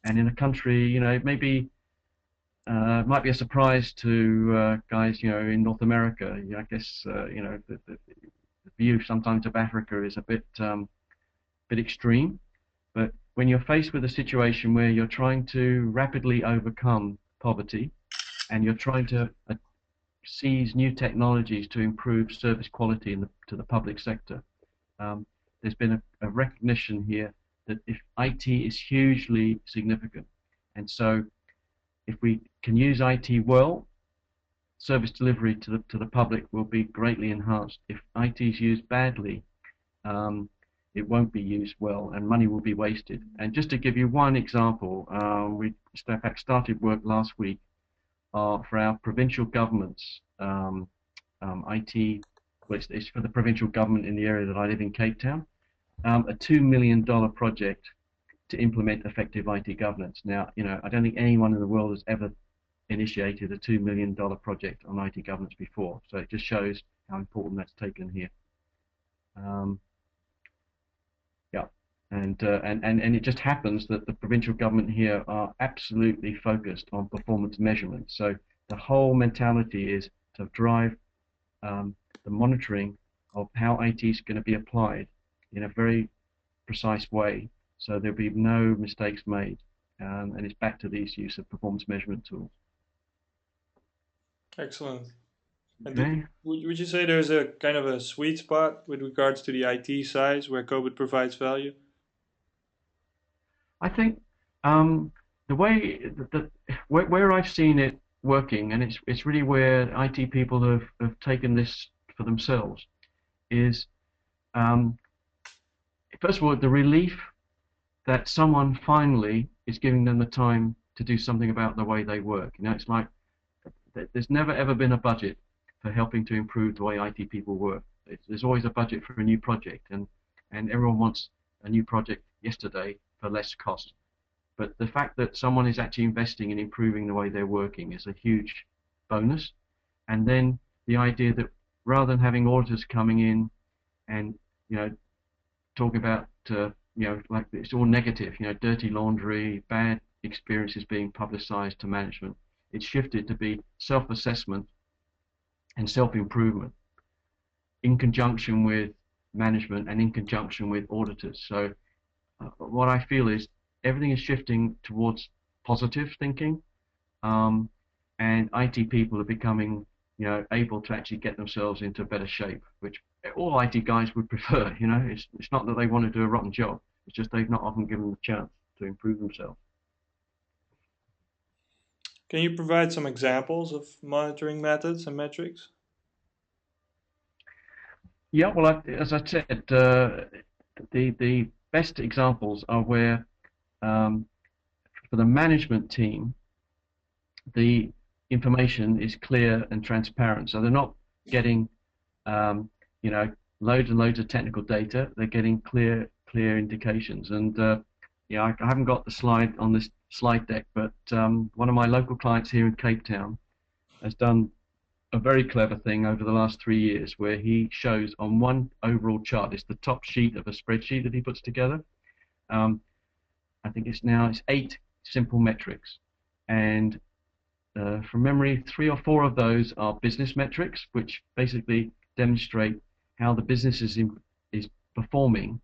And in a country, it may be might be a surprise to guys, in North America. I guess, the view sometimes of Africa is a bit extreme. But when you're faced with a situation where you're trying to rapidly overcome poverty, and you're trying to seize new technologies to improve service quality to the public sector, there's been a recognition here that if IT is hugely significant, and so if we can use IT well, service delivery to the public will be greatly enhanced. If IT is used badly, it won't be used well, and money will be wasted. And just to give you one example, we in fact started work last week for our provincial governments. IT, well, it's for the provincial government in the area that I live in, Cape Town, a $2 million project to implement effective IT governance. Now, I don't think anyone in the world has ever initiated a $2 million project on IT governance before, so it just shows how important that's taken here. Yeah, and it just happens that the provincial government here are absolutely focused on performance measurement. So the whole mentality is to drive the monitoring of how IT is going to be applied in a very precise way, so there'll be no mistakes made, and it's back to these use of performance measurement tools. Excellent. Okay. And would you say there's a kind of a sweet spot with regards to the IT size where COBIT provides value? I think the way where I've seen it working, and it's really where IT people have taken this for themselves, is first of all, the relief that someone finally is giving them the time to do something about the way they work. It's like there's never ever been a budget for helping to improve the way IT people work. There's always a budget for a new project, and everyone wants a new project yesterday for less cost. But the fact that someone is actually investing in improving the way they're working is a huge bonus. And then the idea that rather than having auditors coming in and talking about like it's all negative, dirty laundry, bad experiences being publicized to management, it's shifted to be self-assessment and self-improvement in conjunction with management and in conjunction with auditors. So what I feel is everything is shifting towards positive thinking, and IT people are becoming able to actually get themselves into better shape, which all IT guys would prefer. It's not that they want to do a rotten job, it's just they've not often given them the chance to improve themselves. Can you provide some examples of monitoring methods and metrics? Yeah, well, as I said, the best examples are where for the management team, the information is clear and transparent. So they're not getting, loads and loads of technical data. They're getting clear indications. And I haven't got the slide on this slide deck, but one of my local clients here in Cape Town has done a very clever thing over the last 3 years, where he shows on one overall chart, it's the top sheet of a spreadsheet that he puts together. I think it's 8 simple metrics, and from memory, 3 or 4 of those are business metrics, which basically demonstrate how the business is performing,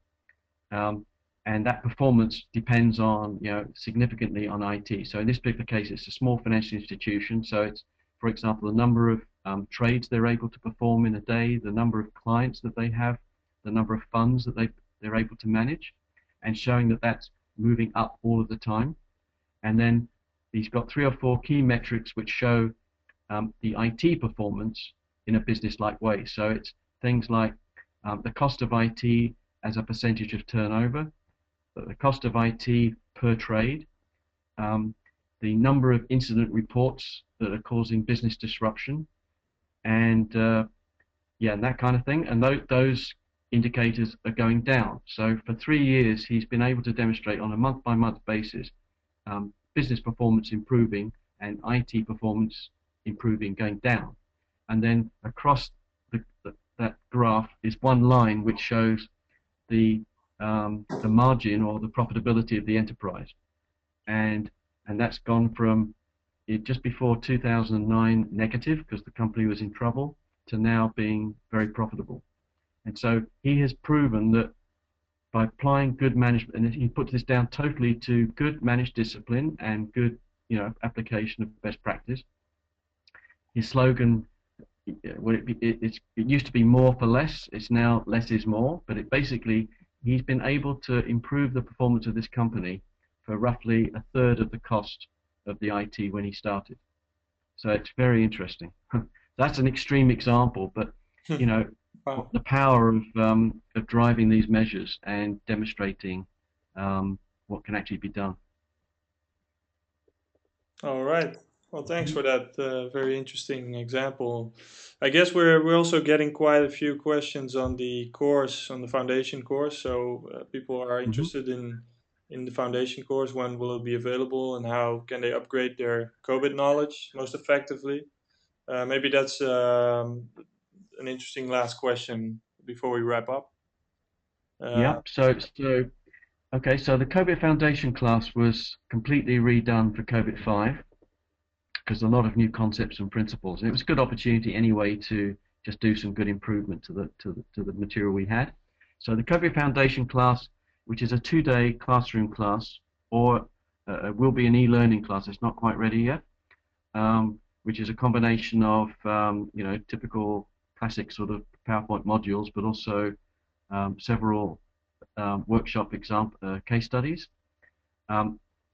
and that performance depends on significantly on IT. So in this particular case, it's a small financial institution, so it's, for example, the number of trades they're able to perform in a day, the number of clients that they have, the number of funds that they're able to manage, and showing that that's moving up all of the time. And then he's got 3 or 4 key metrics which show the IT performance in a business-like way. So it's things like the cost of IT as a percentage of turnover, the cost of IT per trade, the number of incident reports that are causing business disruption, and that kind of thing. And those indicators are going down. So for 3 years, he's been able to demonstrate on a month-by-month basis business performance improving and IT performance improving, going down. And then across that graph is one line which shows the margin or the profitability of the enterprise, and that's gone from just before 2009 negative because the company was in trouble to now being very profitable. And so he has proven that by applying good management, and he puts this down totally to good managed discipline and good application of best practice. His slogan, it used to be more for less, it's now less is more, but basically he's been able to improve the performance of this company for roughly 1/3 of the cost of the IT when he started. So it's very interesting. That's an extreme example, but Wow. the power of driving these measures and demonstrating what can actually be done. All right. Well, thanks for that very interesting example. I guess we're also getting quite a few questions on the course, on the foundation course. So people are interested in the foundation course. When will it be available, and how can they upgrade their COBIT knowledge most effectively? Maybe that's an interesting last question before we wrap up. Yeah. So okay. So the COBIT Foundation class was completely redone for COBIT 5 because a lot of new concepts and principles. And it was a good opportunity anyway to just do some good improvement to the material we had. So the COBIT Foundation class, which is a 2-day classroom class, or will be an e-learning class. It's not quite ready yet. Which is a combination of typical classic sort of PowerPoint modules, but also several workshop case studies.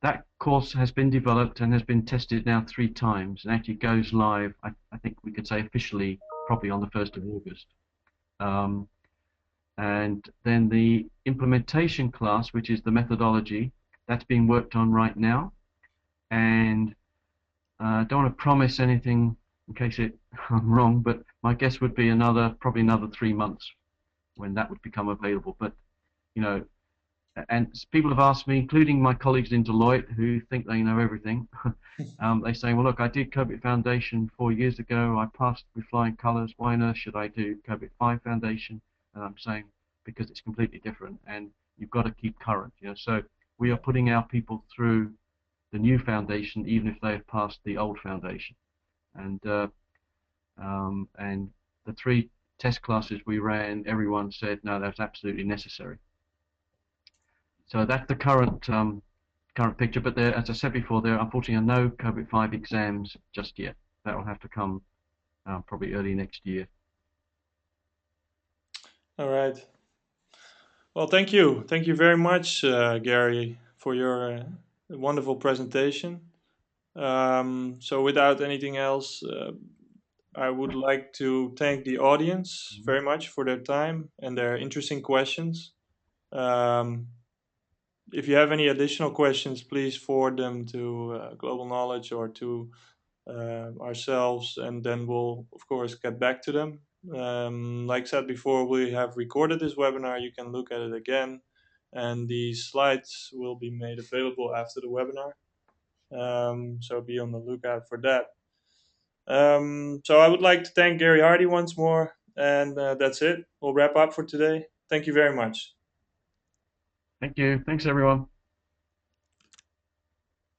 That course has been developed and has been tested now 3 times, and actually goes live, I think we could say officially, probably on the 1st of August. And then the implementation class, which is the methodology, that's being worked on right now. And I don't want to promise anything in case I'm wrong, but my guess would be probably another 3 months when that would become available. But and people have asked me, including my colleagues in Deloitte, who think they know everything. They say, well, look, I did COBIT Foundation 4 years ago. I passed with flying colours. Why on earth should I do COBIT 5 Foundation? And I'm saying, because it's completely different, and you've got to keep current. So we are putting our people through the new foundation, even if they have passed the old foundation. And the 3 test classes we ran, everyone said, no, that's absolutely necessary. So that's the current picture. But there, as I said before, there unfortunately are no COBIT 5 exams just yet. That will have to come probably early next year. All right. Well, thank you. Thank you very much, Gary, for your wonderful presentation. So without anything else, I would like to thank the audience very much for their time and their interesting questions. If you have any additional questions, please forward them to Global Knowledge or to ourselves, and then we'll, of course, get back to them. Like I said before, we have recorded this webinar. You can look at it again, and the slides will be made available after the webinar. So be on the lookout for that. So I would like to thank Gary Hardy once more, and that's it. We'll wrap up for today. Thank you very much. Thank you. Thanks, everyone.